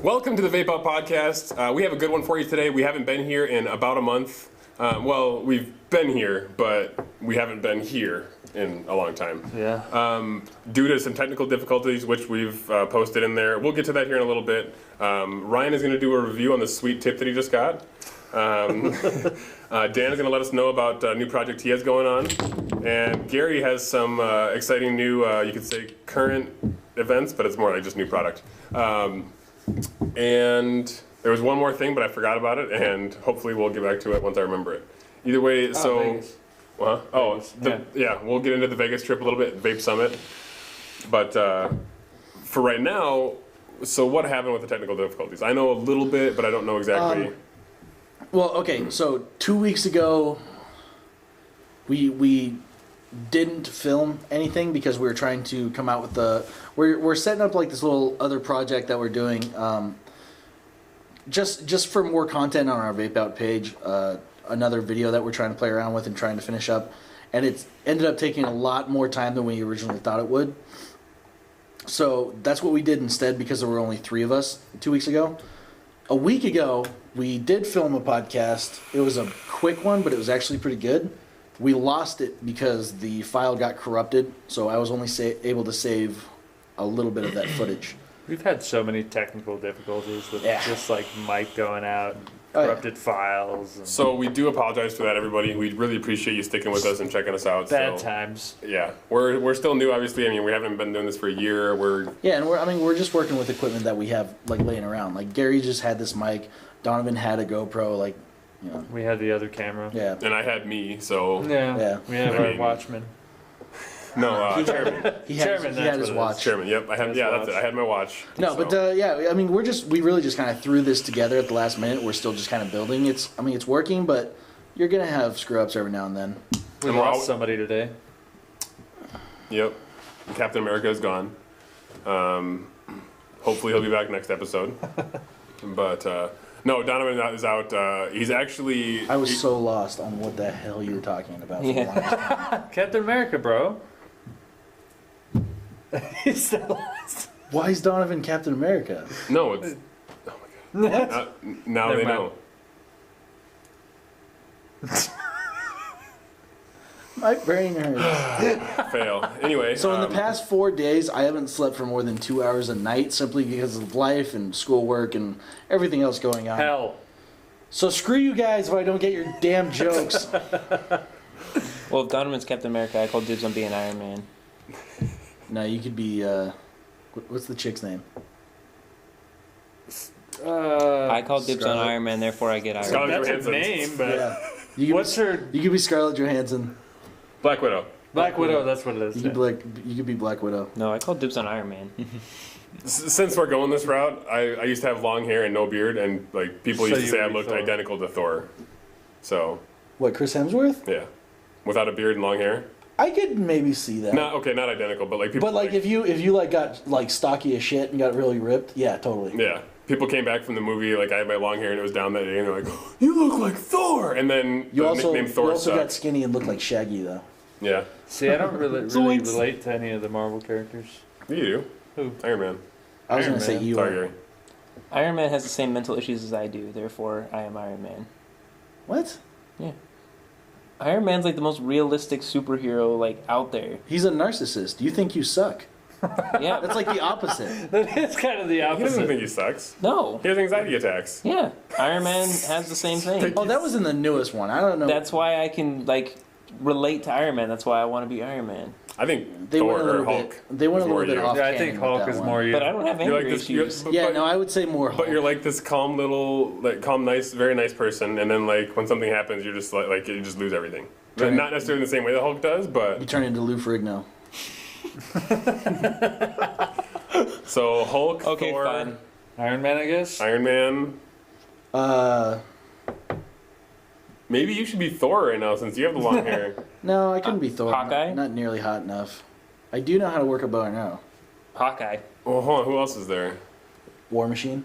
Welcome to the Vape-Out podcast. We have a good one for you today. We haven't been here in about a month. Well, we've been here, but we haven't been here in a long time. Yeah. Due to some technical difficulties, which we've posted in there. We'll get to that here in a little bit. Ryan is going to do a review on the sweet tip that he just got. Dan is going to let us know about a new project he has going on. And Gary has some exciting new, you could say, current events, but it's more like just new product. And there was one more thing, but I forgot about it, and hopefully we'll get back to it once I remember it. Either way, Vegas. Yeah, we'll get into the Vegas trip a little bit, Vape Summit. But for right now, so what happened with the technical difficulties? I know a little bit, but I don't know exactly. Well, okay, so 2 weeks ago, we didn't film anything because we were trying to come out with we're setting up like this little other project that we're doing, just for more content on our Vape-Out page, another video that we're trying to play around with and trying to finish up, and it's ended up taking a lot more time than we originally thought it would. So that's what we did instead because there were only 3 of us 2 weeks ago. A week ago, we did film a podcast. It was a quick one, but it was actually pretty good. We lost it because the file got corrupted, so I was only able to save a little bit of that footage. We've had so many technical difficulties with just like mic going out, corrupted files. And So we do apologize for that, everybody. We really appreciate you sticking with us and checking us out. bad times. Yeah, we're still new, obviously. I mean, we haven't been doing this for a year. And we're just working with equipment that we have like laying around. Like Gary just had this mic, Donovan had a GoPro, like, you know. We had the other camera. Yeah. And I had me, so Yeah. We have our watchman. no, chairman. He had Chairman, he had that's his what it watch. is. Chairman. Yep, I had. Yeah, that's it. I had my watch. No, so. but yeah, I mean, we really just kind of threw this together at the last minute. We're still just kind of building. It's working, but you're gonna have screw ups every now and then. We And lost somebody today. Yep, Captain America is gone. Hopefully he'll be back next episode. But no, Donovan is out. He's actually. I was so lost on what the hell you were talking about. For the longest time. Captain America, bro. He's still lost. Why is Donovan Captain America? No, it's. Oh my god. Now Never they mind. know. My brain hurts. Fail. Anyway. So in the past 4 days, I haven't slept for more than 2 hours a night simply because of life and schoolwork and everything else going on. Hell. So screw you guys if I don't get your damn jokes. Well, if Donovan's Captain America, I call dibs on being Iron Man. No, you could be. What's the chick's name? I call dibs on Scarlet. Iron Man, therefore I get Iron Man. Scarlet That's her Johansson. name, but Yeah. You could what's be, her You could be Scarlett Johansson. Black Widow. Black Widow? That's what it is. You could be Black Widow. No, I call dibs on Iron Man. Since we're going this route, I used to have long hair and no beard, and like people So used to you say I would be looked Thor. identical to Thor. So What, Chris Hemsworth? yeah, without a beard and long hair. I could maybe see that. Not identical, but like people. But like if you like got like stocky as shit and got really ripped, yeah, totally. Yeah, people came back from the movie like I had my long hair and it was down that day, and they're like, "You look like Thor," and then You the also nickname Thor got sucked. skinny and looked like Shaggy though. Yeah, See, I don't really Zoinks. relate to any of the Marvel characters. you do. Who? Iron Man. I was Iron gonna say Man. you. Sorry, Gary. Iron Man has the same mental issues as I do, therefore I am Iron Man. What? Iron Man's like the most realistic superhero like out there. He's a narcissist. You think you suck. Yeah. That's like the opposite. That is kind of the He doesn't opposite. think he sucks. No. He has anxiety attacks. Yeah. Iron Man has the same thing. Oh, that was in the newest one. I don't know. That's why I can like relate to Iron Man. That's why I want to be Iron Man. I think they Thor went a or little Hulk. bit. They went a is more little bit you. off. Yeah, I canon think with Hulk that is one. more you. But I don't have You're anger like this. issues. Yeah, no, I would say more. Hulk. But you're like this calm little, like calm, nice, very nice person, and then like when something happens, you're just like you just lose everything. Right. Not necessarily in the same way that Hulk does, You but turn into Lou Ferrigno. so Hulk, Okay, Thor, fine. Iron Man, I guess. Iron Man. Maybe you should be Thor right now since you have the long hair. No, I couldn't be Thor. Hawkeye? Not nearly hot enough. I do know how to work a bow and arrow. Hawkeye. Well, hold on, who else is there? War Machine.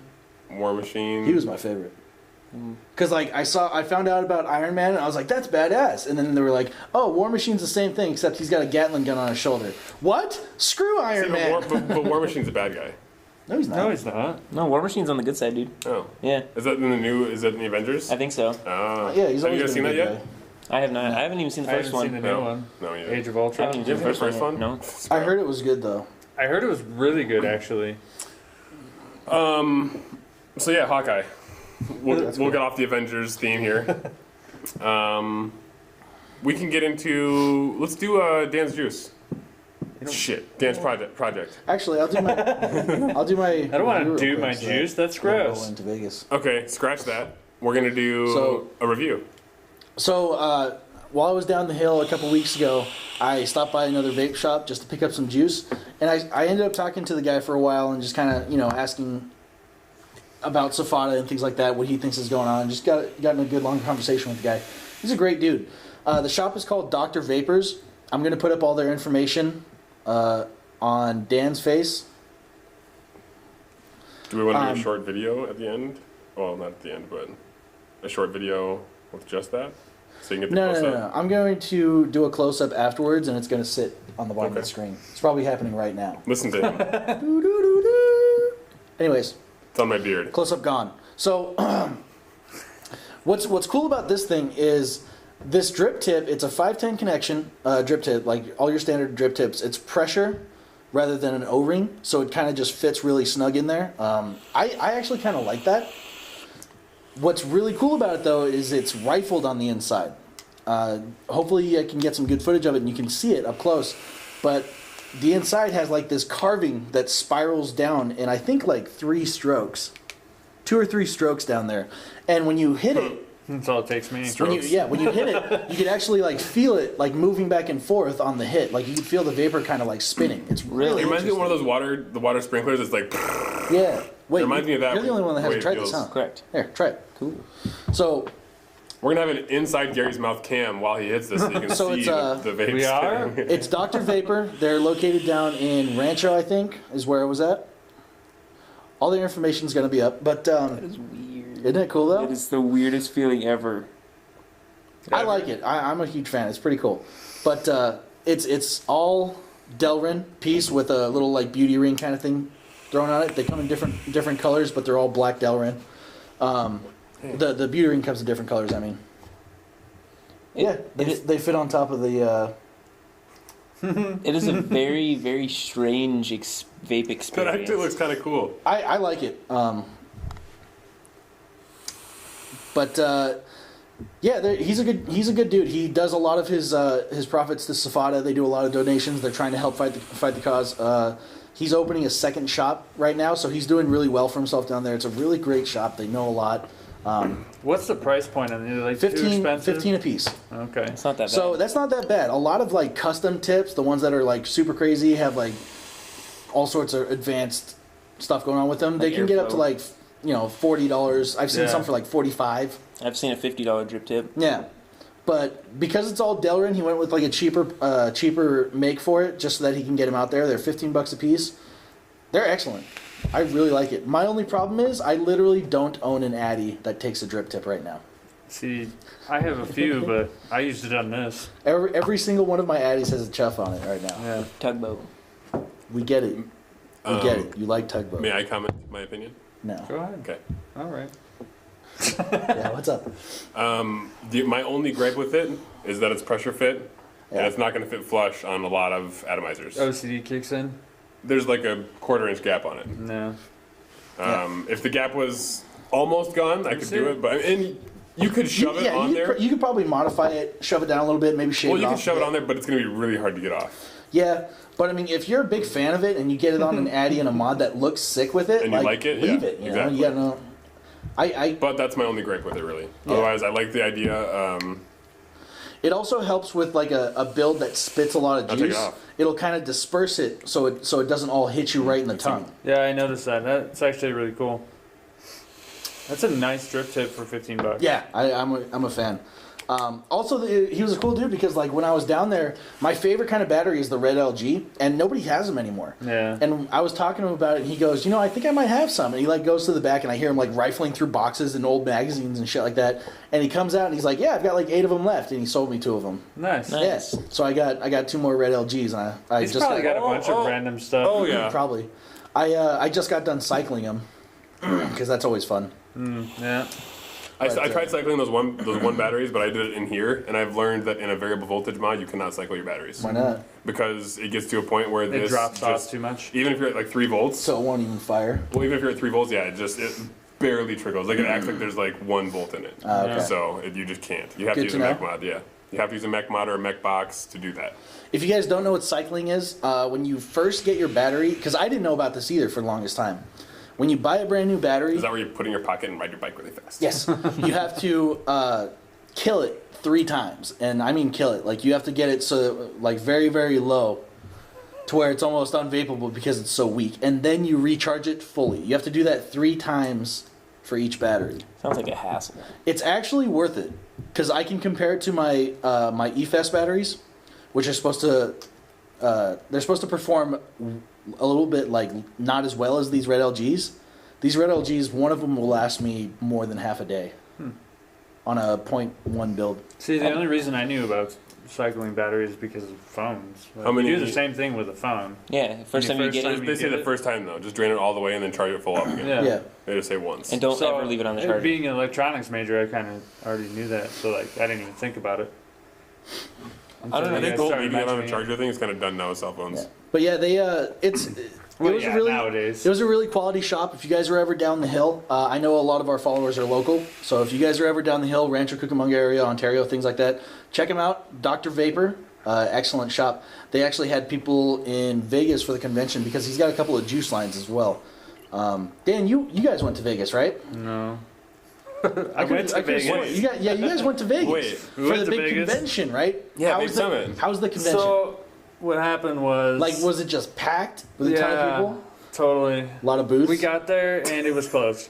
War Machine. He was my favorite. Because like I found out about Iron Man and I was like, that's badass. And then they were like, oh, War Machine's the same thing except he's got a Gatling gun on his shoulder. What? Screw Iron See, Man. but War Machine's a bad guy. No, he's not. No, he's not. No, War Machine's on the good side, dude. Oh. Yeah, Is that in the new? Is that in the Avengers? I think so. Oh. Yeah, he's Have always you guys been seen a that good yet? guy. I have not. I haven't even seen the I first haven't seen one. the new No. one. No, either. Age of I Ultron. haven't even Did seen you the see the first one. first yet. one? No. I heard it was good though. I heard it was really good, actually. So yeah, Hawkeye. We'll cool. get off the Avengers theme here. We can get into. Let's do Dan's juice. Shit, Dan's project. Actually, I'll do my. I don't want to do my juice. That's gross. Go into Vegas. Okay, scratch that. We're gonna do a review. So while I was down the hill a couple weeks ago, I stopped by another vape shop just to pick up some juice, and I ended up talking to the guy for a while and just kind of asking about Safada and things like that, what he thinks is going on. Just got in a good long conversation with the guy. He's a great dude. The shop is called Dr. Vapors. I'm gonna put up all their information on Dan's face. Do we want to do a short video at the end? Well, not at the end, but a short video with just that, so you can get the close-up. No. I'm going to do a close-up afterwards, and it's going to sit on the bottom of the screen. It's probably happening right now. Listen to him. Anyways, It's on my beard. close-up gone. So, what's cool about this thing is this drip tip. It's a 510 connection drip tip, like all your standard drip tips. It's pressure rather than an O-ring, so it kind of just fits really snug in there. I actually kind of like that. What's really cool about it, though, is it's rifled on the inside. Hopefully I can get some good footage of it and you can see it up close. But the inside has like this carving that spirals down in, I think, like 3 strokes. 2 or 3 strokes down there. And when you hit it, That's all it takes me. when you hit it, you can actually like feel it like moving back and forth on the hit. Like you can feel the vapor kind of like spinning. It's really It reminds me of one of those the water sprinklers. It's like yeah. Wait, It reminds me of that you're the only one that way hasn't it tried feels. this, huh? Correct. Here, try it. Cool. So we're gonna have it inside Gary's mouth cam while he hits this, so you can So see it's, the vape. We are? spinning. it's Dr. Vapor. They're located down in Rancho, I think, is where I was at. All their information's going to be up, but That is weird. isn't it cool though? It is the weirdest feeling ever. I like it. I'm a huge fan. It's pretty cool. But it's all Delrin piece with a little like beauty ring kind of thing thrown on it. They come in different colors, but they're all black Delrin. The beauty ring comes in different colors. I mean, they fit on top of the. It is a very, very strange vape That experience. actually looks kind of cool. I like it. He's a good dude. He does a lot of his profits to Safada. They do a lot of donations. They're trying to help fight the cause. He's opening a second shop right now, so he's doing really well for himself down there. It's a really great shop. They know a lot. What's the price point on it? Like 15, too expensive? 15 a piece. Okay. It's not that bad. So that's not that bad. A lot of like custom tips, the ones that are like super crazy, have like all sorts of advanced stuff going on with them. Like They can get up to airflow. like $40. I've seen Yeah. some for like $45. I've seen a $50 drip tip. Yeah, but because it's all Delrin, he went with like a cheaper make for it, just so that he can get them out there. They're $15 a piece. They're excellent. I really like it. My only problem is I literally don't own an Addy that takes a drip tip right now. See, I have a few, but I used it on this. Every single one of my Addies has a chuff on it right now. Yeah. Tugboat. We get it. We get it. You like tugboat? May I comment my opinion? No. Go ahead. Okay. All right. Yeah. What's up? My only gripe with it is that it's pressure fit, Yeah. and it's not going to fit flush on a lot of atomizers. OCD kicks in? There's like a 1/4 inch gap on it. No. If the gap was almost gone, I could see do it. it. But and you could shove it on there. You could probably modify it, shove it down a little bit, maybe shave Well, it you off. can shove a it bit. on there, but it's going to be really hard to get off. Yeah, but I mean, if you're a big fan of it and you get it on an Addy and a mod that looks sick with it, And you like it, leave yeah, it. You exactly. know, you gotta know. But that's my only gripe with it, really. Yeah. Otherwise, I like the idea. It also helps with like a build that spits a lot of I'll take it juice. off. It'll kind of disperse it so it doesn't all hit you right in the tongue. Yeah, I noticed that. That's actually really cool. That's a nice drip tip for $15. Yeah, I'm a fan. Also, he was a cool dude because, like, when I was down there, my favorite kind of battery is the red LG, and nobody has them anymore. Yeah. And I was talking to him about it, and he goes, I think I might have some. And he, like, goes to the back, and I hear him, like, rifling through boxes and old magazines and shit like that. And he comes out, and he's like, yeah, I've got, like, 8 of them left. And he sold me 2 of them. Nice. Yes. So I got 2 more red LGs, and I He's just probably got a bunch of random stuff. Oh, yeah. Probably. I just got done cycling them, because that's always fun. Yeah. I tried cycling those one batteries, but I did it in here, and I've learned that in a variable voltage mod, you cannot cycle your batteries. Why not? Because it gets to a point where It drops off too much. Even if you're at like 3 volts. So it won't even fire. Well, even if you're at 3 volts, yeah, it barely trickles. Like it acts like there's like 1 volt in it. Okay. So you just can't. You have Good to use to a know. mech mod. Yeah, you have to use a mech mod or a mech box to do that. If you guys don't know what cycling is, when you first get your battery, because I didn't know about this either for the longest time. When you buy a brand new battery, Is that where you put it in your pocket and ride your bike really fast? yes, you have to kill it 3 times, and I mean kill it. Like you have to get it so like very very low, to where it's almost unvapable because it's so weak, and then you recharge it fully. You have to do that 3 times for each battery. Sounds like a hassle. It's actually worth it because I can compare it to my my eFest batteries, which are supposed to they're supposed to perform a little bit like not as well as these red LGs. These red LGs, one of them will last me more than half a day on a 0.1 build. See, the only reason I knew about cycling batteries is because of phones. Like, How many- you do the same thing with a phone. Yeah, first time you get it, They say the first time though, just drain it all the way and then charge it full up again. Yeah. Yeah. They just say once. and don't ever leave it on the charger. Being an electronics major, I kind of already knew that, so like I didn't even think about it. I don't know, I think You the whole guys started leaving it on the mentioning charger thing is kind of done now with cell phones. Yeah. But yeah, they Well, it was yeah, a really nowadays. it was a really quality shop. If you guys are ever down the hill, I know a lot of our followers are local, so if you guys are ever down the hill, Rancho Cucamonga area, Ontario, things like that, check them out. Dr. Vapor, excellent shop. They actually had people in Vegas for the convention because he's got a couple of juice lines as well. Dan, you guys went to Vegas, right? No. I went to could've sworn- Vegas. you guys went to Vegas Wait, we for went the to big Vegas. convention, right? Yeah, How Big was Summit. How's the convention? So what happened was Like, was it just packed with a ton of people? Totally. A lot of booths? We got there and it was closed.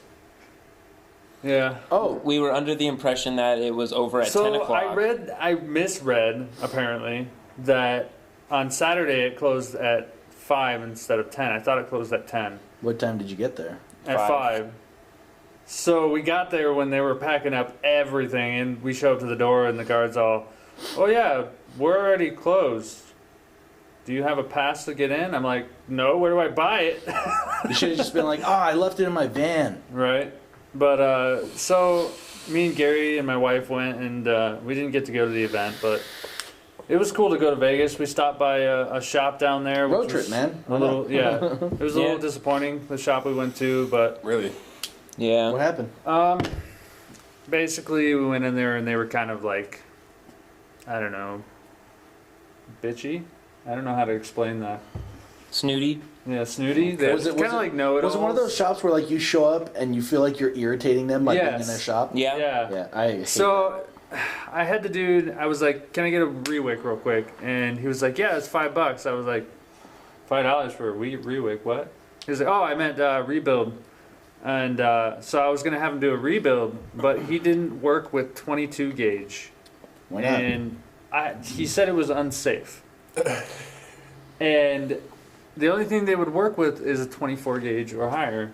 Yeah. Oh, We were under the impression that it was over at 10 o'clock. I misread apparently that on Saturday it closed at 5 instead of 10. I thought it closed at 10. what time did you get there? At 5. So we got there when they were packing up everything, and we show up to the door, and the guards all, "Oh yeah, we're already closed. Do you have a pass to get in?" I'm like, "No. Where do I buy it?" You should have just been like, I left it in my van. Right. But so me and Gary and my wife went, and we didn't get to go to the event, but it was cool to go to Vegas. We stopped by a shop down there. Road which trip, was man. A little, yeah. It was a Yeah. little disappointing, the shop we went to, but Really? Yeah. What happened? basically we went in there and they were kind of like, I don't know, bitchy. I don't know how to explain that. Snooty. Yeah, snooty. They Was it- kind of like know it. Was it one of those shops where like you show up and you feel like you're irritating them by being in Yes. their shop? Yeah. Yeah. Yeah, I hate So I had the dude, I was like, "Can I get a rewick real quick?" And he was like, "Yeah, it's $5." I was like, $5 for a rewick? What? He was like, "Oh, I meant rebuild." And so I was going to have him do a rebuild, but he didn't work with 22 gauge. Why not? And he said it was unsafe. And the only thing they would work with is a 24 gauge or higher.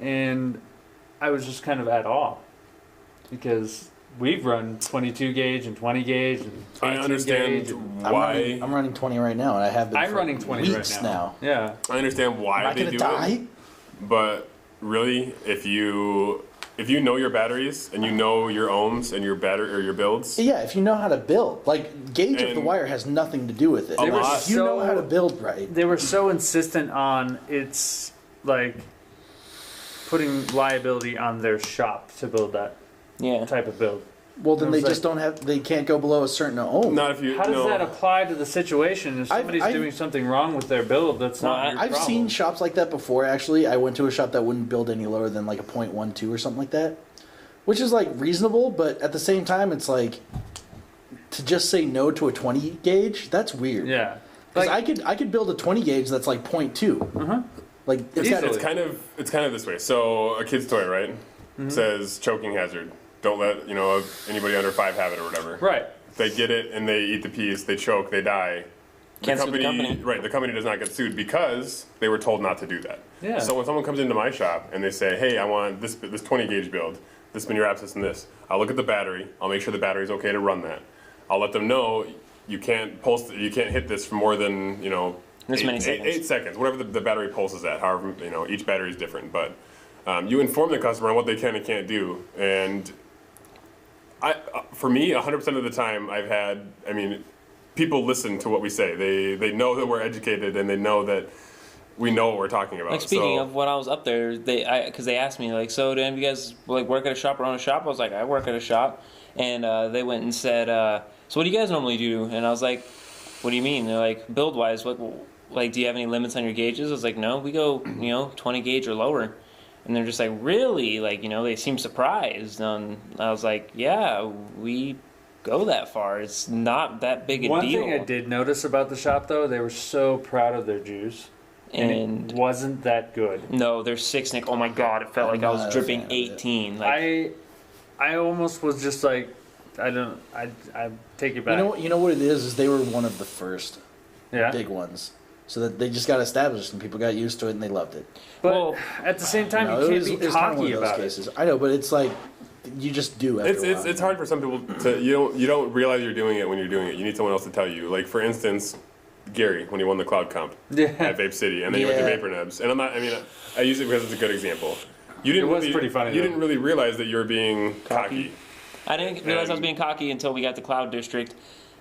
And I was just kind of at awe because we've run 22 gauge and 20 gauge and 18 I understand gauge. why. I'm running 20 right now, and I have been I'm for running 20 weeks right now. now. Yeah. I understand Am why I they gonna do die? it, but really, if you know your batteries and you know your ohms and your battery or your builds, Yeah, if you know how to build. Like, gauge of the And- wire has nothing to do with it. They were If you know how to build right. They were so insistent on it's like putting liability on their shop to build that Yeah. type of build. Well, then It they was just don't have, they can't go below a certain ohm. not if you How does know. that apply to the situation? If somebody's I've- doing something wrong with their build, that's not Well, your I've problem. seen shops like that before, actually. I went to a shop that wouldn't build any lower than like a 0.12 or something like that, which is like reasonable, but at the same time, it's like to just say no to a 20 gauge, that's weird. Yeah. Because Like, I could build a 20 gauge that's like 0.2. Like, it's got It's kind of this way. So a kid's toy, right? Mm-hmm. Says choking hazard. don't let anybody under 5 have it or whatever. Right. If they get it and they eat the piece, they choke, they die. Can't sue the company. Right, the company does not get sued because they were told not to do that. Yeah. So when someone comes into my shop and they say, hey, I want this 20 gauge build, this spin your abscess and this, I'll look at the battery, I'll make sure the battery's okay to run that. I'll let them know you can't hit this for more than, many seconds. 8 seconds, whatever the battery pulses at, however, each battery is different. But you inform the customer on what they can and can't do. And for me, 100% of the time people listen to what we say. They know that we're educated and they know that we know what we're talking about. Like speaking of when I was up there, because they asked me like, so do any of you guys like work at a shop or own a shop? I was like, I work at a shop, and they went and said, so what do you guys normally do? And I was like, what do you mean? They're like, build wise, what like do you have any limits on your gauges? I was like, no, we go 20 gauge or lower. And they're just like, really? Like, they seem surprised. And I was like, yeah, we go that far. It's not that big a deal. One thing I did notice about the shop, though, they were so proud of their juice. And it wasn't that good. No, their 6-nick, oh my God, it felt like I was dripping 18. Like, I almost was just like, I take it back. You know what it is they were one of the first Yeah. big ones. So that they just got established and people got used to it and they loved it. But at the same time, you can't be cocky about it. I know, but it's like you just do after a while. It's hard for some people to you don't realize you're doing it when you're doing it. You need someone else to tell you. Like for instance, Gary when he won the Cloud Comp at Vape City, and then he went to Vapor Nebs. And I use it because it's a good example. It was pretty funny. You didn't really realize that you were being cocky. I didn't realize I was being cocky until we got to Cloud District.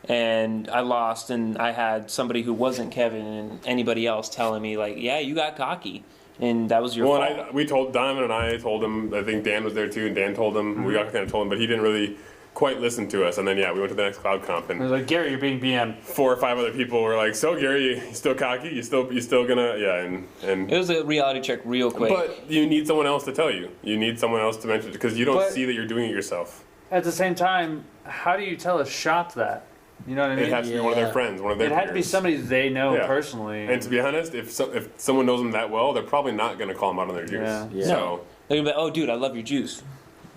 And I lost, and I had somebody who wasn't Kevin and anybody else telling me, like, yeah, you got cocky, and that was your fault. We told Donovan and I told him, I think Dan was there too, and Dan told him, we all kind of told him, but he didn't really quite listen to us. And then, we went to the next Cloud Comp, and I was like, Gary, you're being BM. 4 or 5 other people were like, so Gary, you still cocky? You still gonna, and it was a reality check real quick. But you need someone else to tell you. You need someone else to mention it, because you don't see that you're doing it yourself. At the same time, how do you tell a shop that? You know what I mean? It has to be one of their friends, one of their peers. It had to be somebody they know personally. And to be honest, if someone knows them that well, they're probably not going to call them out on their juice. Yeah. So they're going to be like, oh, dude, I love your juice.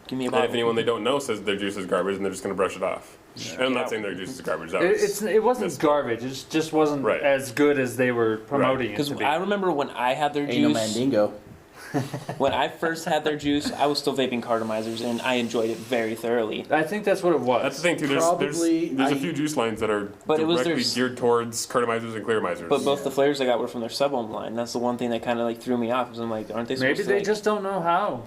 Give me a bottle. And if anyone they don't know says their juice is garbage, and they're just going to brush it off. Yeah. And I'm not saying their juice is garbage. It wasn't garbage. It just wasn't as good as they were promoting it to be. Because I remember when I had their juice. No Mandingo. When I first had their juice, I was still vaping cartomizers, and I enjoyed it very thoroughly. I think that's what it was. That's the thing too. There's a few juice lines that are directly geared towards cartomizers and clearmizers. But both the flavors I got were from their sub-ohm line. That's the one thing that kind of like threw me off. Because I'm like, aren't they supposed to? Maybe they just don't know how.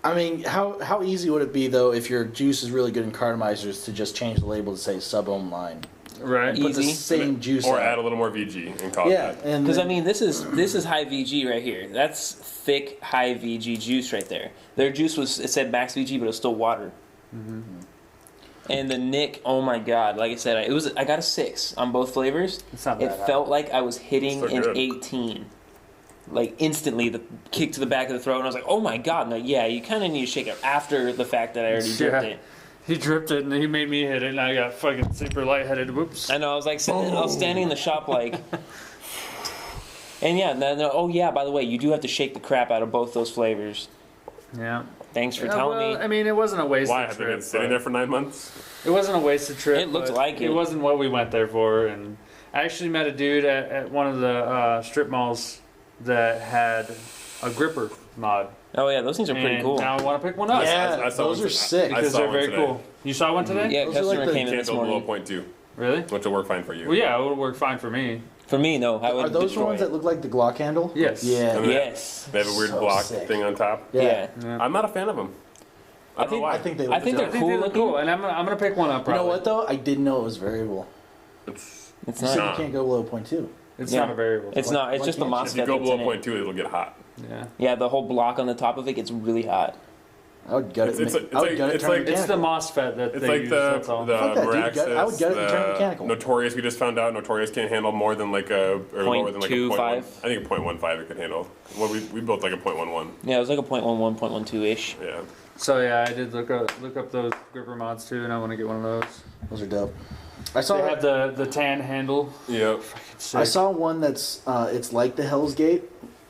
I mean, how easy would it be though if your juice is really good in cartomizers to just change the label to say sub-ohm line? Right. Put the same juice or add a little more VG and call it that. Because this is high VG right here. That's thick high VG juice right there. Their juice it said max VG, but it was still water. Mm-hmm. And the Nick, oh my God! Like I said, I got a 6 on both flavors. It felt like I was hitting an 18. Like instantly, the kick to the back of the throat, and I was like, "Oh my God!" No, you kind of need to shake it after the fact that I already dripped it. He dripped it, and he made me hit it, and I got fucking super lightheaded. Whoops! I know. I was like, I was standing in the shop like, and by the way, you do have to shake the crap out of both those flavors. Yeah. Thanks for telling me. I mean, it wasn't a wasted trip. Why have they been sitting there for 9 months? It wasn't a wasted trip. It looked like it. It wasn't what we went there for, and I actually met a dude at one of the strip malls that had a gripper mod. Oh yeah, those things are pretty cool. Now I want to pick one up. Yeah, those are sick. Because they're very cool. You saw one today? Yeah, customer came in this morning. 0.2. Really? Which will work fine for you. Well, yeah, it would work fine for me. For me, no. I would Are those the ones that look like the Glock handle? Yes. Yeah. Yes. They have a weird block thing on top. Yeah. I'm not a fan of them. I think they're cool looking. And I'm gonna pick one up. Probably. You know what though? I didn't know it was variable. It's not. You can't go below 0.2. It's not a variable. It's not. It's just the MOSFET. If you go below 0.2, it'll get hot. Yeah. Yeah, the whole block on the top of it gets really hot. I would gut it. It's the MOSFET that it's they like use. the Meraxis, I would gut it and turn it mechanical. Notorious, we just found out Notorious can't handle more than lower than like a 0.1. I think a 0.15 it could handle. Well, we built like a 0.11. Yeah, it was like a 0.11, 0.12-ish. Yeah. So yeah, I did look up those gripper mods too, and I want to get one of those. Those are dope. I saw they have the tan handle. Yep. I saw one that's it's like the Hell's Gate,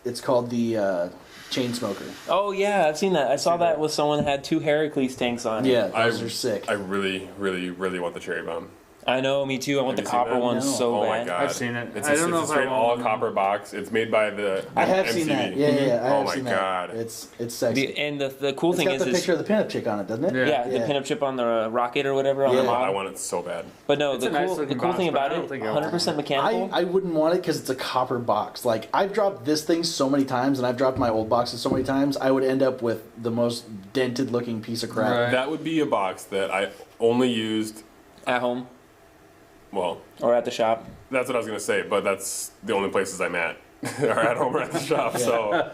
It's called the chain smoker. Oh yeah, I've seen that. I saw that with someone that had 2 Heracles tanks on it. Yeah, those are sick. I really, really, really want the cherry bomb. I know, me too. I want Have the you seen copper that? one No. so Oh bad. my god! I've seen it. It's I don't know it's if a I straight want all one. copper box. It's made by the I have MTV. seen that. Yeah. I Oh have my seen god! That. It's sexy. And the cool It's thing got is, the picture of the pinup chick on it, doesn't it? Yeah. the pinup chip on the rocket or whatever on the Yeah. I mod. want it so bad. But no, It's the a nice cool looking thing box, but about I don't it, think I want 100% mechanical. I wouldn't want it because it's a copper box. Like, I've dropped this thing so many times, and I've dropped my old boxes so many times, I would end up with the most dented looking piece of crap. Right. That would be a box that I only used. At home Well, or at the shop. that's what I was gonna say, but that's the only places I'm at, or at home or at the shop. So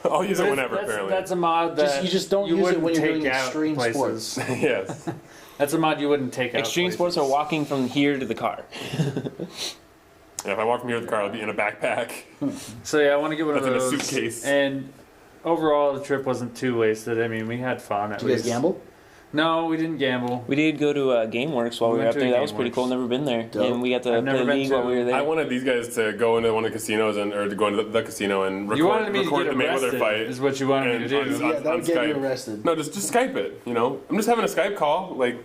I'll use it But whenever. that's, Apparently, that's a mod that You just don't use it wouldn't when you're take doing out extreme places. sports. yes. That's a mod you wouldn't take out. Extreme sports places. are walking from here to the car. Yeah, if I walk from here to the car, I'll be in a backpack. So yeah, I want to get one That's of in a those. suitcase. And overall, the trip wasn't too wasted. I mean, we had fun at Did you guys least. gamble? No, we didn't gamble. We did go to GameWorks while we were went up to there. a That was pretty GameWorks. cool. Never been there, Dope. and we got to I've never play been League to- while we were there. I wanted these guys to go into one of the casinos or to go into the casino and You wanted me to record get the Mayweather arrested, fight. is what you wanted me to and do. on- Yeah, that would get you Skype. arrested. No, just Skype it. You know, I'm just having a Skype call. Like,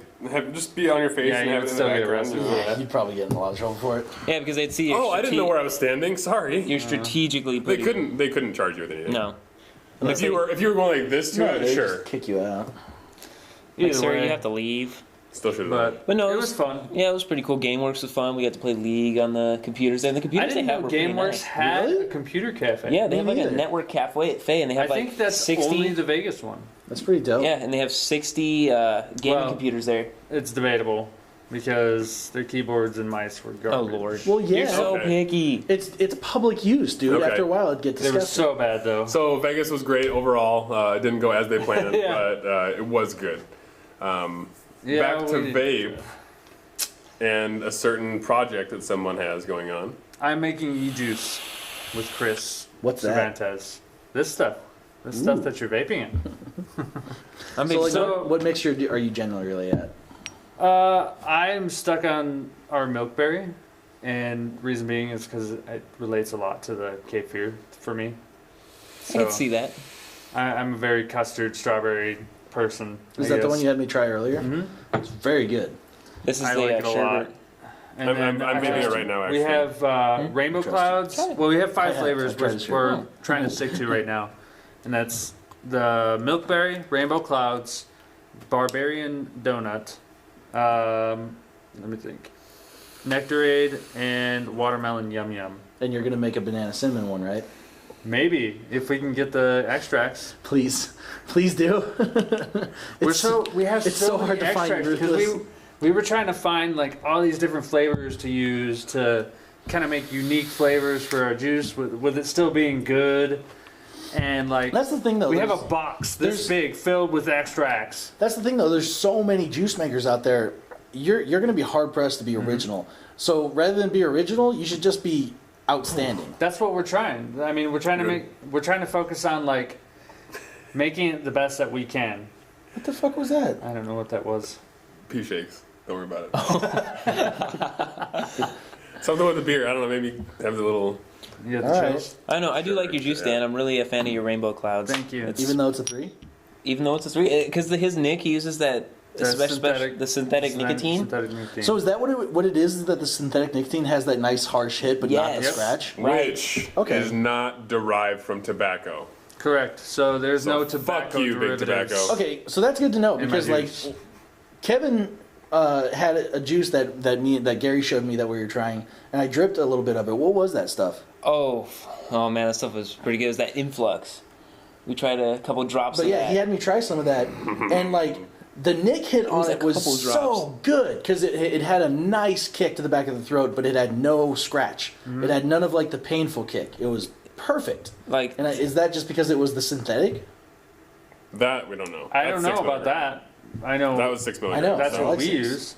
just be on your face Yeah, and you have would it in the still get background. arrested you for know. that. You'd probably get in a lot of trouble for it. Yeah, because they'd see. Oh, I didn't know where I was standing. Sorry. You're strategically. They putting- couldn't charge you with anything. No. If you were going like this to No, it, they sure. just kick you out. Like, Either sir, way. you have to leave. Still should have done But But no, it was fun. Yeah, it was pretty cool. GameWorks was fun. We got to play League on the computers. And the I computers didn't they have know were pretty GameWorks nice. had Really? a computer cafe. Yeah, they have like a neither. network cafe, and they I have like think that's 60. only the Vegas one. That's pretty dope. Yeah, and they have 60 gaming Well, computers there. It's debatable because their keyboards and mice were Oh garbage. lord. Well, yeah. You're so Okay. picky. It's public use, dude. Okay. After a while, it'd get They were disgusting. so bad though. So Vegas was great overall. It didn't go as they planned, Yeah. but it was good. Yeah, Back to we- vape and a certain project that someone has going on. I'm making e-juice with Chris What's that? Cervantes. This stuff. This stuff that you're vaping in. I'm So, like, So- what mixture are you generally really at? I'm stuck on our milkberry, and reason being is because it relates a lot to the Cape Fear for me. I can see that. I'm a very custard strawberry person. Is I that the one guess. you had me try earlier? Mhm. It's very good. This is I the like it a lot. sherbet. And I'm then vaping it just- right now, We actually. have rainbow Interesting. clouds. Try it. Well, we have 5 I have. flavors I've tried which this we're year. trying to stick to right now, and that's the milkberry, rainbow clouds, barbarian donut. Let me think. Nectarade and watermelon yum yum. And you're gonna make a banana cinnamon one, right? Maybe if we can get the extracts. Please, please do. We have it's so hard to find extracts because ruthless. we were trying to find like all these different flavors to use to kind of make unique flavors for our juice with it still being good. And like That's the thing, though. we have a there's- box this there's- big filled with extracts. That's the thing, though. There's so many juice makers out there. You're gonna be hard pressed to be original. So rather than be original, you should just be outstanding. That's what we're trying. I mean, we're trying to focus on like making it the best that we can. What the fuck was that? I don't know what that was. Pea shakes. Don't worry about it. Something with the beer. I don't know. Maybe have the little. You have the All right. chills? I know. I do like your juice, Dan. I'm really a fan of your rainbow clouds. Thank you. It's- Even though it's a 3? even though it's a 3, because his Nick he uses that The synthetic nicotine. Synthetic nicotine. So is that what it is? That the synthetic nicotine has that nice harsh hit, but not the Yes. scratch? Right. Which Okay. is not derived from tobacco. Correct. So there's So no fuck tobacco you, big derivatives. tobacco. Okay, so that's good to know In my because like juice. Kevin had a juice that Gary showed me that we were trying, and I dripped a little bit of it. What was that stuff? Oh man, that stuff was pretty good. It was that influx. We tried a couple drops But of yeah, that. he had me try some of that, and like the Nick hit on was a it was couple so drops. good because it had a nice kick to the back of the throat, but it had no scratch. It had none of like the painful kick. It was perfect. Like And is that just because it was the synthetic? That we don't know. I That's don't know 6 about milligrams. that. I know That was 6 I milligrams. know. that's I what like we 6. use.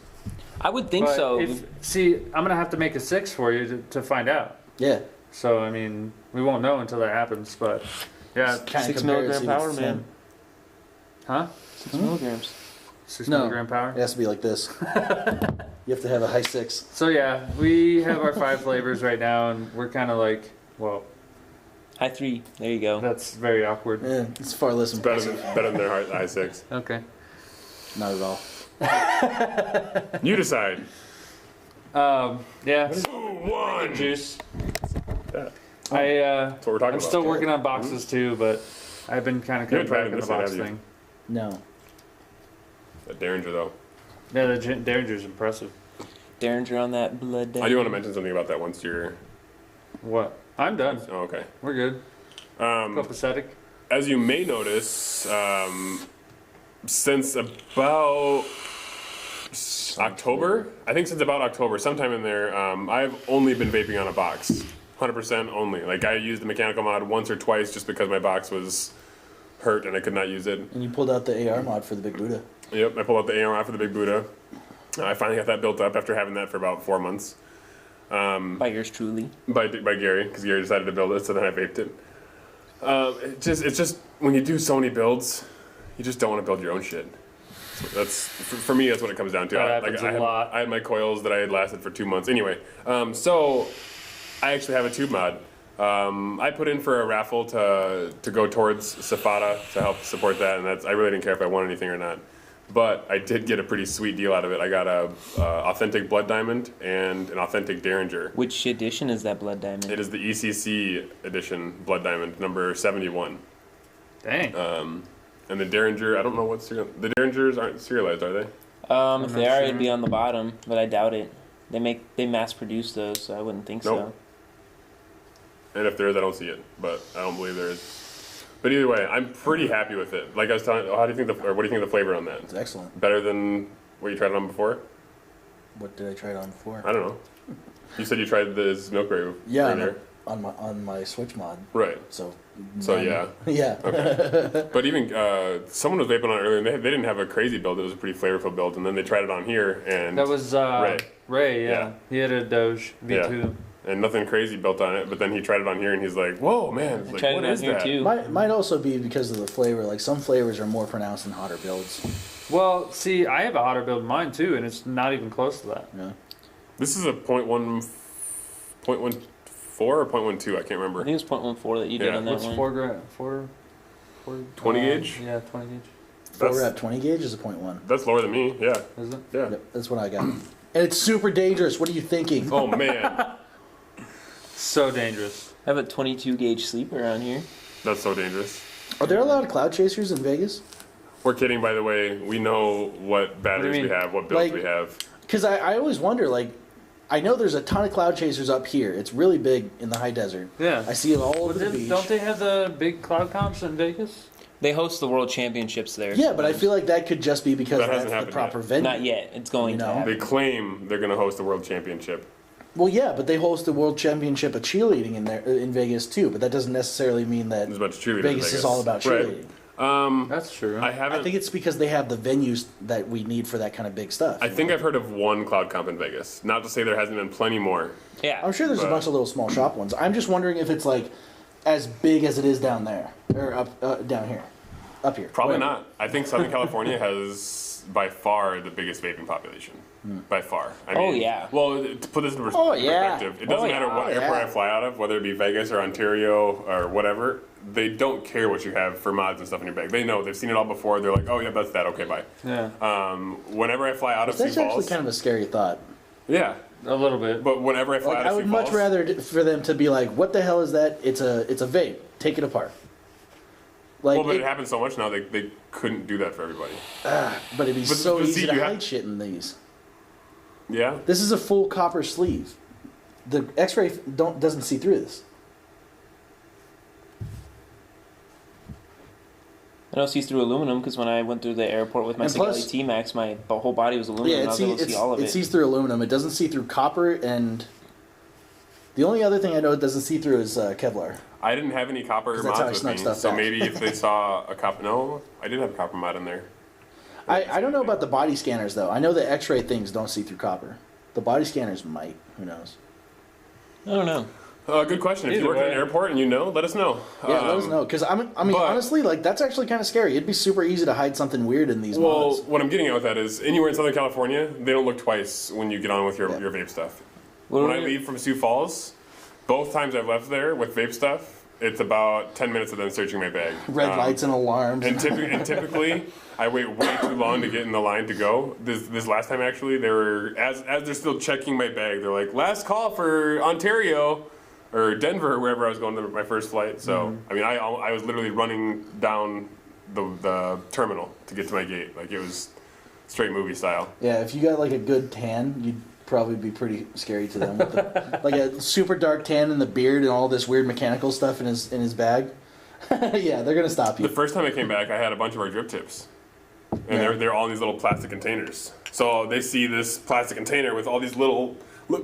I would think But so. see, I'm gonna have to make a 6 for you to find out. Yeah. So I mean, we won't know until that happens. But yeah, Kinda 6 compare it, milligram see if it's power, the man. same. huh? 6 milligrams. 6 No. milligram power. It has to be like this. You have to have a high 6. So yeah, we have our 5 flavors right now, and we're kind of like, well, I3. There you go. That's very awkward. Yeah, it's far less Better impressive. than, better than their i6. Okay. Not at all. You decide. Yeah. Who won? Juice. That. That's what we're talking I'm about. still working on boxes too, but I've been kind of You cutting haven't tried back on the this yet, box have you? thing. No. That Derringer, though. Yeah, the Derringer's impressive. Derringer on that blood. I do want to mention something about that once you're. What? I'm done. Oh, okay. We're good. Copacetic. As you may notice, since about October, sometime in there, I've only been vaping on a box. 100% only. Like, I used the mechanical mod once or twice just because my box was hurt and I could not use it. And you pulled out the AR mod for the Big Buddha. Yep, I pulled out the AR for the Big Buddha. I finally got that built up after having that for about 4 months. By yours truly. By Gary, because Gary decided to build it, so then I vaped it. It's just when you do so many builds, you just don't want to build your own shit. That's for me. That's what it comes down to. That happens a lot. I had my coils that I had lasted for 2 months. Anyway, so I actually have a tube mod. I put in for a raffle to go towards Safada to help support that, and I really didn't care if I won anything or not. But I did get a pretty sweet deal out of it. I got a authentic Blood Diamond and an authentic Derringer. Which edition is that blood diamond? It is the ECC edition Blood Diamond, number 71. Dang. And the Derringer, I don't know what the Derringers aren't serialized, are they? If not they are, sure. it'd be on the bottom, but I doubt it. They mass produce those, so I wouldn't think Nope. And if there is, I don't see it, but I don't believe there is. But either way, I'm pretty happy with it. Like I was telling, what do you think of the flavor on that? It's excellent. Better than what you tried it on before? What did I try it on before? I don't know. You said you tried this milk rave Yeah, earlier. on my Switch mod. Right. So Yeah. Yeah. Okay. But even someone was vaping on it earlier, and they didn't have a crazy build. It was a pretty flavorful build, and then they tried it on here, and That was Ray, yeah. Yeah. He had a Doge V2. and nothing crazy built on it. But then he tried it on here, and he's like, "Whoa, man! It's like, tried what it on is here that?" too. Might also be because of the flavor. Like some flavors are more pronounced in hotter builds. Well, see, I have a hotter build in mine too, and it's not even close to that. Yeah. This is a 0.14 or 0.12. I can't I remember. think it was 0.14 that you did Yeah. on that What's one. 4 20 gauge? Yeah, 20 gauge. 4 at 20 gauge is a 0.1. That's lower than me. Yeah. Is it? Yeah. Yep, that's what I got. And it's super dangerous. What are you thinking? Oh man, So dangerous. I have a 22 gauge sleeper on here. that's so dangerous. Are there a lot of cloud chasers in Vegas? We're kidding, by the way. We know what batteries we mean? have, what builds Like- we have. Because I always wonder, like, I know there's a ton of cloud chasers up here. It's really big in the high desert. Yeah. I see it all over But the beach. don't they have the big cloud comps in Vegas? They host the world championships there. Yeah, but I feel like that could just be because That hasn't that's the happened proper yet. venue. Not yet. It's going You to know? happen. They claim they're going to host the World Championship. Well, yeah, but they host the World Championship of cheerleading in there in Vegas too. But that doesn't necessarily mean that There's a bunch of cheerleaders in Vegas is all about cheerleading. Right. That's true. I haven't. I think it's because they have the venues that we need for that kind of big stuff. I think I've heard of one cloud comp in Vegas. Not to say there hasn't been plenty more. Yeah. I'm sure there's a But- bunch of little small shop ones. I'm just wondering if it's like as big as it is down there or up down here, up here. Probably Whatever. not. I think Southern California has by far the biggest vaping population. By far. I Oh, mean, yeah. Well, to put this in Oh, yeah. perspective, it doesn't Oh, matter yeah. what Oh, airport yeah. I fly out of, whether it be Vegas or Ontario or whatever. They don't care what you have for mods and stuff in your bag. They know. They've seen it all before. They're like, oh, yeah, that's that. Okay, bye. yeah. Whenever I fly out of Sioux That's actually Falls. kind of a scary thought. Yeah. A little bit. But whenever I fly Like, out I of would Sioux much Falls. rather for them to be like, "What the hell is that? It's a vape. Take it apart." Like, Well, but it happens so much now, they couldn't do that for everybody. but it'd be But- so but easy see, to you hide have- shit in these. Yeah? This is a full copper sleeve. The X-ray doesn't see through this. I don't see through aluminum because when I went through the airport with my And plus- T Max, my whole body was aluminum. Yeah, and I was able to see all of it it. sees through aluminum. It doesn't see through copper, and the only other thing I know it doesn't see through is Kevlar. I didn't have any copper 'Cause that's how I mods with snuck me, stuff so back. maybe if they saw a copper... No, I did have a copper mod in there. I don't know about the body scanners though. I know the X-ray things don't see through copper. The body scanners might. Who knows? I don't know. Good question. If Either you work at way. an airport and you know, let us know. Yeah, let us know. Because I mean, but- honestly, like that's actually kind of scary. It'd be super easy to hide something weird in these Well, mods. what I'm getting at with that is anywhere in Southern California, they don't look twice when you get on with your vape stuff. What When are I we- leave from Sioux Falls, both times I've left there with vape stuff, it's about 10 minutes of them searching my bag. Red lights and alarms. And typically, I wait way too long to get in the line to go. This last time, actually, they were, as they're still checking my bag, they're like, last call for Ontario or Denver, wherever I was going to my first flight. So, I mean, I was literally running down the terminal to get to my gate. Like, it was straight movie style. Yeah, if you got like a good tan, you'd probably be pretty scary to them. With like a super dark tan and the beard and all this weird mechanical stuff in his bag. Yeah, they're gonna stop you. The first time I came back, I had a bunch of our drip tips, and they're all in these little plastic containers. So they see this plastic container with all these little,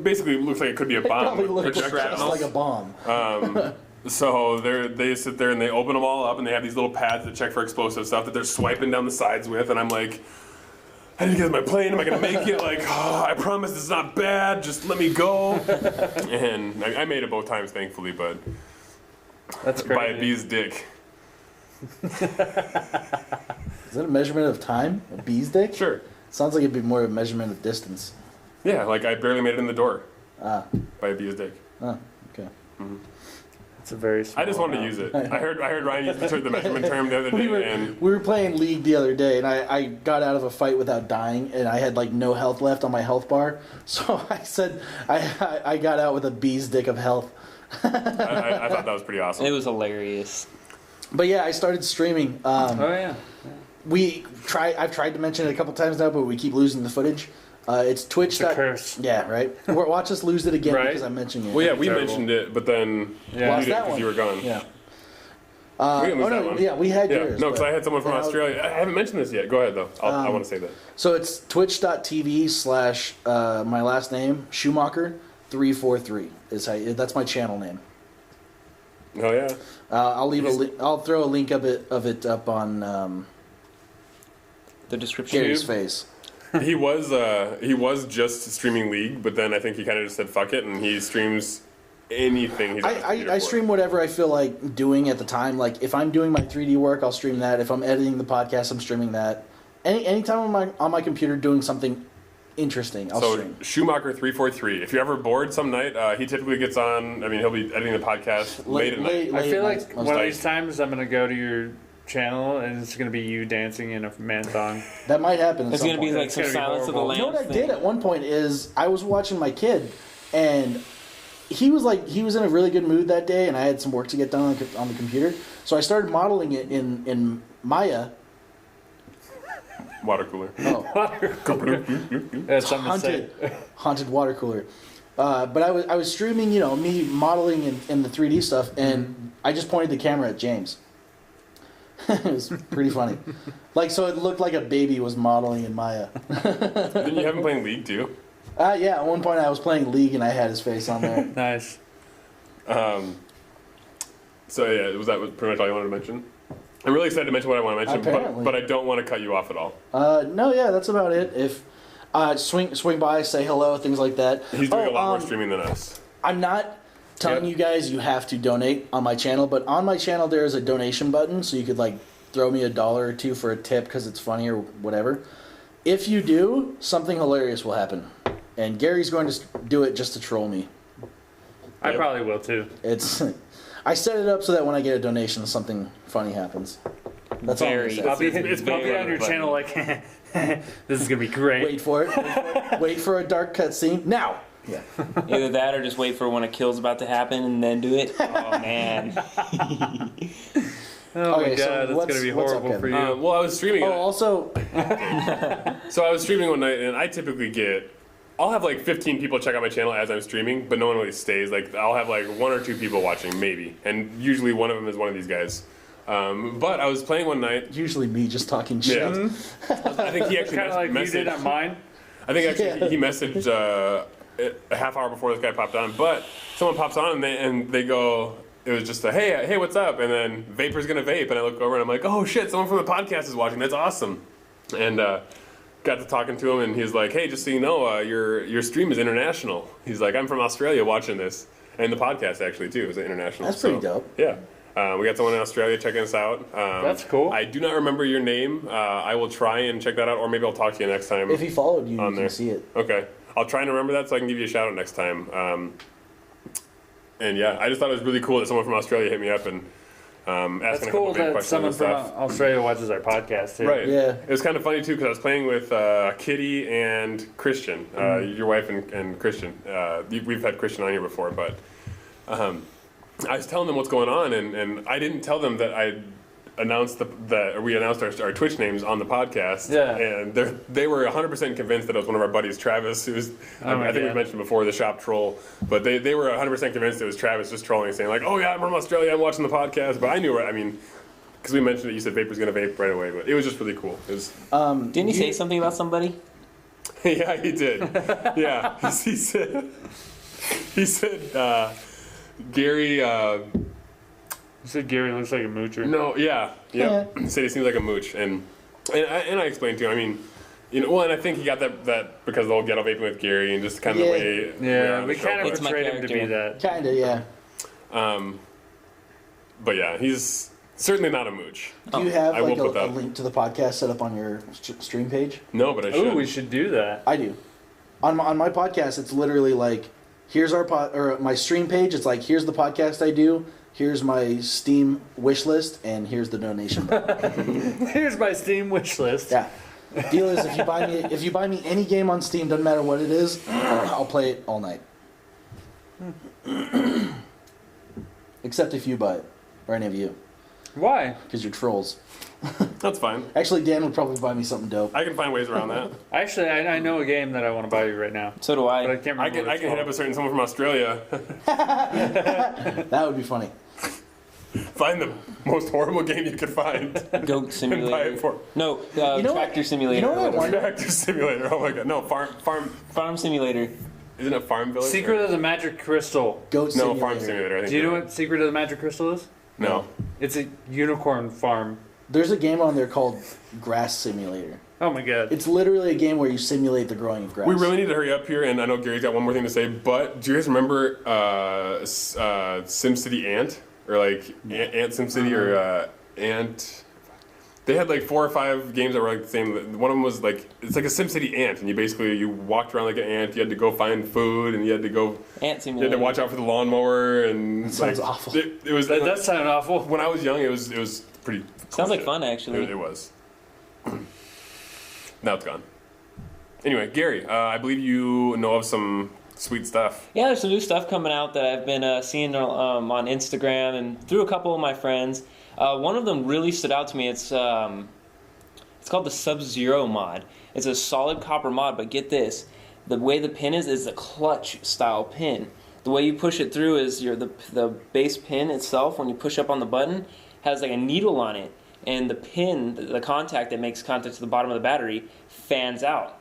basically looks like it could be a bomb. Probably with looks just projectiles. like a bomb. So they sit there and they open them all up, and they have these little pads that check for explosive stuff that they're swiping down the sides with, and I'm like, I need to get on my plane. Am I gonna make it? Like, oh, I promise it's not bad. Just let me go. And I made it both times, thankfully, but That's by crazy. a bee's dick. Is that a measurement of time? A bee's dick? Sure. Sounds like it'd be more of a measurement of distance. Yeah, like I barely made it in the door Ah, by a bee's dick. okay. It's a very small I just wanted to amount. use it. I heard Ryan use the measurement term the other day, and We were playing League the other day, and I got out of a fight without dying, and I had like no health left on my health bar. So I said I got out with a bee's dick of health. I thought that was pretty awesome. It was hilarious. But yeah, I started streaming. Oh yeah. I've tried to mention it a couple times now, but we keep losing the footage. It's Twitch. It's a curse. Yeah, right. Watch us lose it again Right. because I'm mentioning it. Well, yeah, we Terrible. mentioned it, but then Yeah. you Lost did that because one. you were gone. Yeah. We didn't lose that one. Yeah, we had Yeah, yours. no, because but- I had someone from and I was- Australia. I haven't mentioned this yet. Go ahead, though. I want to say that. So it's twitch.tv/ my last name, Schumacher343. That's my channel name. Oh, yeah. I'll throw a link of it up on The description. Gary's face. He was just streaming League, but then I think he kind of just said fuck it, and he streams anything he's on his computer I for. stream whatever I feel like doing at the time. Like if I'm doing my 3D work, I'll stream that. If I'm editing the podcast, I'm streaming that. Anytime on my computer doing something interesting, I'll So stream. Schumacher343. If you're ever bored some night, he typically gets on. I mean, he'll be editing the podcast late at night. I feel late like nights, one most of times. these times I'm gonna go to your channel and it's gonna be you dancing in a man thong. That might happen. At It's some gonna be point. like It's some gonna be Silence of the horrible. Lambs You know what I thing. did at one point is I was watching my kid, and he was in a really good mood that day, and I had some work to get done on the computer, so I started modeling it in Maya. Water cooler. Oh, That's something to say. haunted water cooler. But I was streaming, me modeling in the 3D stuff, and I just pointed the camera at James. It was pretty funny. So it looked like a baby was modeling in Maya. Didn't you have him playing League, too? Yeah, at one point I was playing League, and I had his face on there. Nice. So, yeah, was that pretty much all you wanted to mention? I'm really excited to mention what I want to mention, Apparently. but I don't want to cut you off at all. No, yeah, that's about it. If swing by, say hello, things like that. He's doing a lot more streaming than us. I'm not telling you guys you have to donate on my channel, but on my channel there is a donation button, so you could throw me $1 or $2 for a tip because it's funny or whatever. If you do, something hilarious will happen, and Gary's going to do it just to troll me. I Yep. probably will too. It's I set it up so that when I get a donation, something funny happens. That's Very. all I'm I'll gonna be, say. it's I'll be very on your funny. channel like, this is gonna be great. Wait for it. Wait for a dark cutscene now. Yeah. Either that or just wait for when a kill's about to happen and then do it. Oh man. Oh my Okay, so god, that's what's- gonna be what's up, horrible for Kevin? you. Well, I was streaming. Oh, also, So I was streaming one night, and I typically I'll have 15 people check out my channel as I'm streaming, but no one really stays. I'll have 1 or 2 people watching, maybe, and usually one of them is one of these guys. But I was playing one night. usually me just talking shit. Yeah, I think he actually Kind of like you did messaged. on mine. I think actually Yeah. he messaged a half hour before this guy popped on. But someone pops on and they go. It was just a hey, what's up? And then Vapor's gonna vape, and I look over and I'm like, oh shit, someone from the podcast is watching. That's awesome. And got to talking to him, and he's like, hey, just so you know, your stream is international. He's like, I'm from Australia watching this, and the podcast actually too is international. That's pretty dope. Yeah. We got someone in Australia checking us out. That's cool. I do not remember your name. I will try and check that out, or maybe I'll talk to you next time. If he followed you, you On can there. see it. Okay. I'll try and remember that so I can give you a shout out next time. And yeah, I just thought it was really cool that someone from Australia hit me up and asking That's a couple cool of that questions someone and from stuff. Australia watches our podcast too. Right. Yeah. It was kind of funny too because I was playing with Kitty and Christian, your wife and Christian. We've had Christian on here before, but I was telling them what's going on, and I didn't tell them that I announced we announced our Twitch names on the podcast. Yeah. And they were 100% convinced that it was one of our buddies, Travis, who's I think we mentioned before the shop troll, but they were 100% convinced it was Travis just trolling, saying like, "Oh yeah, I'm from Australia, I'm watching the podcast." But I knew, I mean, because we mentioned that you said Vapor's gonna vape right away, but it was just really cool. It was. Didn't he say something about somebody? Yeah, he did. Yeah, he said Gary. You said Gary looks like a moocher. No, yeah. He said he seems like a mooch, and I explained to him. I mean, well, and I think he got that because the whole ghetto vaping with Gary and just kind of the way. Yeah, we kind of It's my portrayed him to be character. that. Kinda, yeah. But yeah, he's certainly not a mooch. Do you have I will like put a that. link to the podcast set up on your stream page? No, but I should. Oh, we should do that. I do. On my podcast, it's literally like, here's or my stream page. It's like, here's the podcast I do. Here's my Steam wish list, and here's the donation button. Here's my Steam wish list. Yeah. Deal is, if you buy me any game on Steam, doesn't matter what it is, I'll play it all night. Except if you buy it, or any of you, Why? because you're trolls. That's fine. Actually, Dan would probably buy me something dope. I can find ways around that. Actually, I know a game that I want to buy you right now, So do but I I. can't remember. I can what it's hit up a called. certain someone from Australia. That would be funny. Find the most horrible game you could find Goat and buy simulator. it for. No, You know what- tractor simulator. you know what I or whatever. wonder? Tractor Simulator. Oh my god. No, Farm simulator. Isn't it Farm Village? Secret of the Magic Crystal. Goat No, Simulator. Farm Simulator. I think Do you know you're what Secret of the Magic Crystal is? right. No. It's a unicorn farm. There's a game on there called Grass Simulator. Oh my god. It's literally a game where you simulate the growing of grass. We really need to hurry up here, and I know Gary's got one more thing to say, but do you guys remember SimCity Ant? Or like Ant SimCity or Ant... They had like 4 or 5 games that were like the same. One of them was like, it's like a SimCity Ant, and you walked around like an ant, you had to go find food, and you had to go... Ant You had simulator. to watch out for the lawnmower, and... That sounds awful. It was... That does sound awful. When I was young, it was pretty... cool Sounds like shit. fun, actually. It was. Now it's gone. Anyway, Gary, I believe you know of some sweet stuff. Yeah, there's some new stuff coming out that I've been seeing on Instagram and through a couple of my friends. One of them really stood out to me. It's called the Sub-Zero mod. It's a solid copper mod, but get this. The way the pin is a clutch style pin. The way you push it through is the base pin itself, when you push up on the button, has like a needle on it. And the pin, the contact that makes contact to the bottom of the battery, fans out.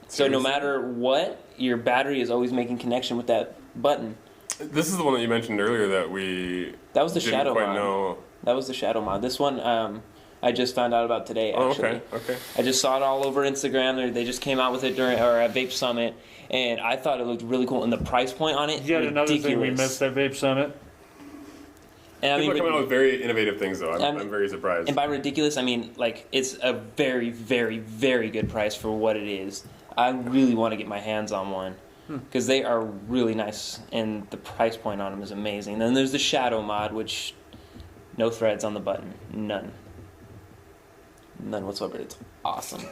So no matter what, your battery is always making connection with that button. This is the one that you mentioned earlier that we That was the didn't shadow quite mod. know. That was the shadow mod. This one, I just found out about today. Oh, Actually, okay. I just saw it all over Instagram. They just came out with it at Vape Summit, and I thought it looked really cool. And the price point on it, Yet another ridiculous. thing we missed at Vape Summit. And I People are mean, coming out with very innovative things, though. I'm- I'm very surprised. and by ridiculous, I mean like it's a very, very, very good price for what it is. I really want to get my hands on one because they are really nice, and the price point on them is amazing. Then there's the shadow mod, which no threads on the button, none whatsoever. It's awesome.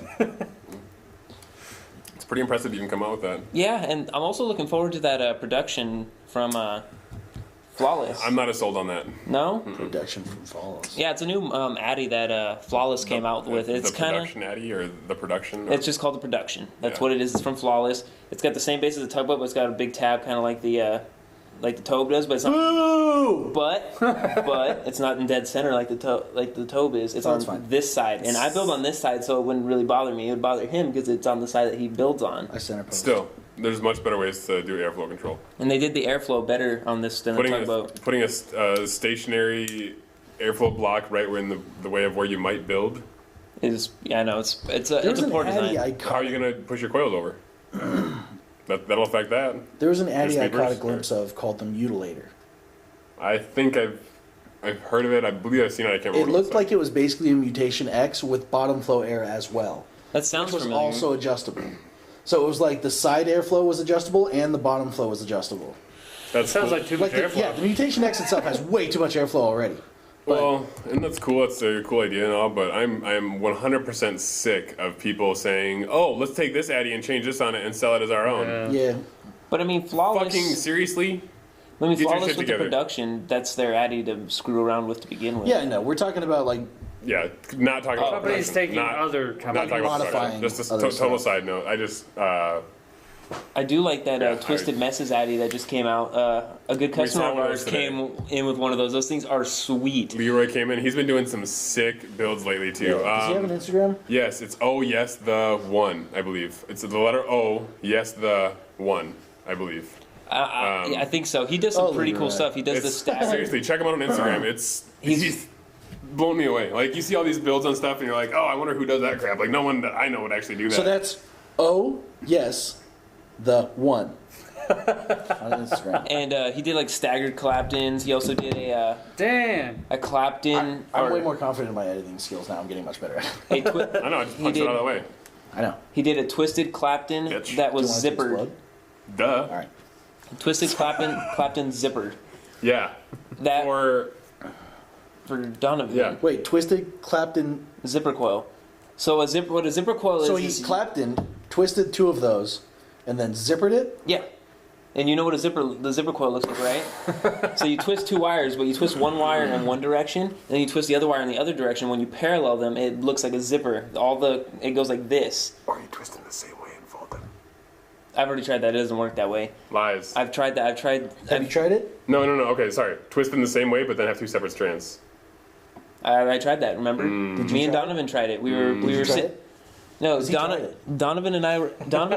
It's pretty impressive you can come out with that. Yeah, and I'm also looking forward to that production from Flawless. I'm not as sold on that. No? Production from Follows. Yeah, it's a new Addy that Flawless came out with. It's the kind of... production Addy or the production. It's just called the production. That's Yeah. what it is. It's from Flawless. It's got the same base as the tugboat, but it's got a big tab, kind of like the Tobe does. But it's not. Boo! But it's not in dead center like the Tobe is. It's That's on fine. this side, and I build on this side, so it wouldn't really bother me. It would bother him because it's on the side that he builds on. I center post. Still, there's much better ways to do airflow control. And they did the airflow better on this than the tugboat. Putting a stationary airflow block right in the way of where you might build. I know it's There a was an poor Addy design. I How are you caught. going to push your coils over? That'll affect that. There was an Addy I Sneakers? caught a glimpse of called the Mutilator. I think I've heard of it. I believe I've seen it. I can't remember. It what looked it's like it was basically a Mutation X with bottom flow air as well, That sounds which was familiar. also adjustable. So it was like the side airflow was adjustable and the bottom flow was adjustable. That's Sounds cool. like too much Like, airflow. the Mutation X itself has way too much airflow already. Well, and that's cool. It's a cool idea and all, but I'm 100% sick of people saying, "Oh, let's take this Addy and change this on it and sell it as our own." Yeah. But I mean, flawless. Fucking seriously? I mean, get your flawless shit with together. the production. That's their Addy to screw around with to begin with. Yeah, no, we're talking about like Yeah, not talking about Companies production. taking not, other not companies. talking about Modifying production. Just a other total stuff. side note. I just I do like that Yeah, Twisted Messes Addy that just came out. A good customer saw of one of ours those today. came in with one of those. Those things are sweet. Leroy came in. He's been doing some sick builds lately too. Does he have an Instagram? Yes, it's oh yes the one, I believe. It's the letter O, yes the one, I believe. I think so. He does some pretty cool Leroy. stuff. He does the It's, stagger. seriously, check him out on Instagram. He's blown me away. Like you see all these builds on stuff, and you're like, oh, I wonder who does that crap. Like no one that I know would actually do that. So that's the one on Instagram. And he did like staggered Claptons. He also did Damn. a Clapton. I'm way more confident in my editing skills now. I'm getting much better at it. I know. I just He punched it did. out of the way. I know. He did a Twisted Clapton Bitch. that Do you was want it to zippered. explode? Duh. All right. Twisted Clapton zippered. Yeah. That Or for Donovan. yeah. Wait, Twisted, Clapton. Zipper coil. So what a zipper coil So is. he Clapton twisted 2 of those, and then zippered it. Yeah. And you know what the zipper coil looks like, right? So you twist 2 wires, but you twist one wire in one direction, and then you twist the other wire in the other direction. When you parallel them, it looks like a zipper. It goes like this. Or you twist them the same way and fold them. I've already tried that. It doesn't work that way. Lies. I've tried that. Have you tried it? No. Okay, sorry. Twist them the same way, but then have 2 separate strands. I tried that. Remember? Me and Donovan tried it. We were Did you try sitting. it? No, he tried it? Donovan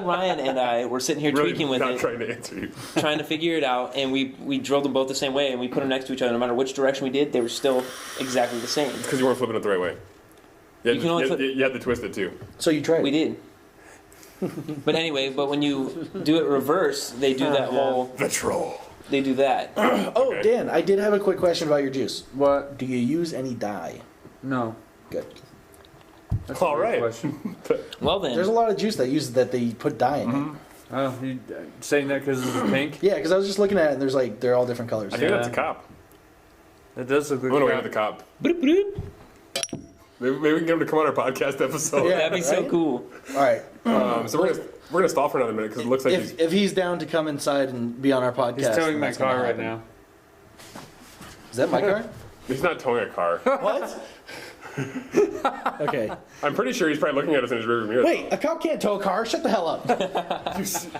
Ryan and I were sitting here Really tweaking with not it, trying to answer you. trying to figure it out, and we drilled them both the same way, and we put them next to each other. No matter which direction we did, they were still exactly the same. Because you weren't flipping it the right way. You You can only had, flip- you had to twist it too. So you tried We it. did. But anyway, when you do it reverse, they do that whole. The troll. They do that. Oh, Dan, I did have a quick question about your juice. What? Do you use any dye? No. Good. That's All a good right. question. Well then, There's a lot of juice that they put dye in it. Oh, you saying that because it's pink? Yeah, because I was just looking at it, and there's like they're all different colors. I think Yeah. that's a cop. It does look I'm gonna wait like for the cop. bloop, bloop. Maybe we can get him to come on our podcast episode. Yeah. That'd be so right? cool. All right. So we're gonna stall for another minute because it looks like he's. If he's down to come inside and be on our podcast, He's towing then my that's gonna car right happen. now. Is that my car? He's not towing a car. What? Okay. I'm pretty sure he's probably looking at us in his rearview mirror. Wait, a cop can't tow a car. Shut the hell up.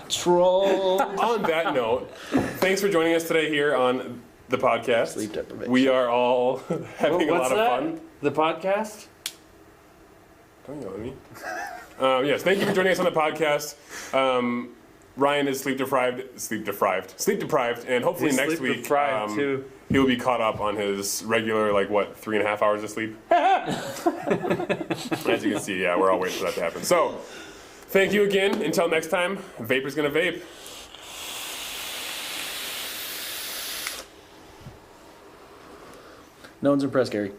Troll. On that note, thanks for joining us today here on the podcast. Sleep deprivation. We are all having a What's lot of that? fun. The podcast? Don't yell at me. Yes, thank you for joining us on the podcast. Ryan is sleep deprived, and hopefully He's next sleep week deprived, too. he will be caught up on his regular 3.5 hours of sleep. As you can see, yeah, we're all waiting for that to happen. So, thank you again. Until next time, Vapor's gonna vape. No one's impressed, Gary.